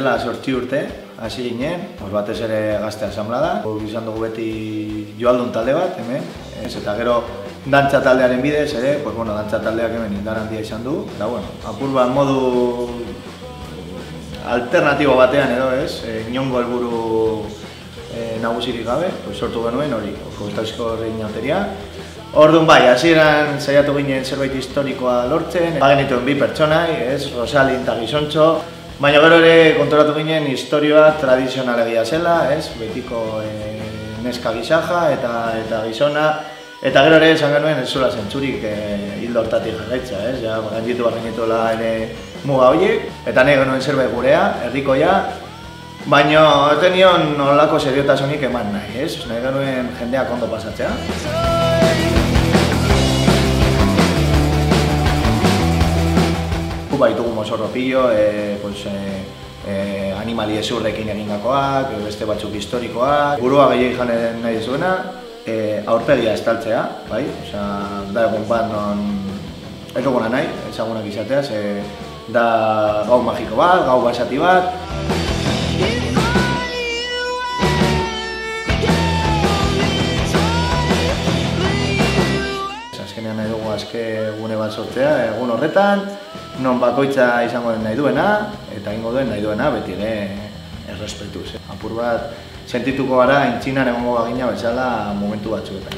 dela 8 urte, hasi ginen, batez ere gazte asamblada. Izan dugu beti joaldun talde bat, hemen, eta gero dantza taldearen bidez ere, dantza taldeak hemen indar handia izan du. Eta, apur bat modu alternatibo batean edo, inongo helburu nagusirik gabe, sortu genuen hori, Ostaizko Reinauteria. Orduan bai, hasieran saiatu ginen zerbait historikoa lortzen, bagenituen 2 pertsonai, Rosalin eta Gizontxo, baina gero ere konturatu ginen historioa tradizionalegia zela, betiko neska gizaja eta gizona, eta gero ere esan genuen ez zuela zentzurik hildo hortatik jarraitza, gainditu behar genituela ere muga horiek, eta nahi genuen zerbait gurea, herrikoia, baina ez nion nolako seriotasunik eman nahi, nahi genuen jendeak ondo pasatzea. Baitugu mozorropillo, animali ezurrekin egindakoak, beste batzuk historikoak. Burua gehiagik janen nahi duzuena, aurpegia estaltzea, bai? Da egun bat non ez duguna nahi, ezagunak izatea, da gau magiko bat, gau basati bat. Azkenean nahi dugu azke gune bat sortzea, egun horretan, non bakoitza izango den nahi duena, eta egingo duen nahi duena beti ere errespetuz. Apur bat, sentituko gara aintzinan egongo bagina bezala momentu batzuetan.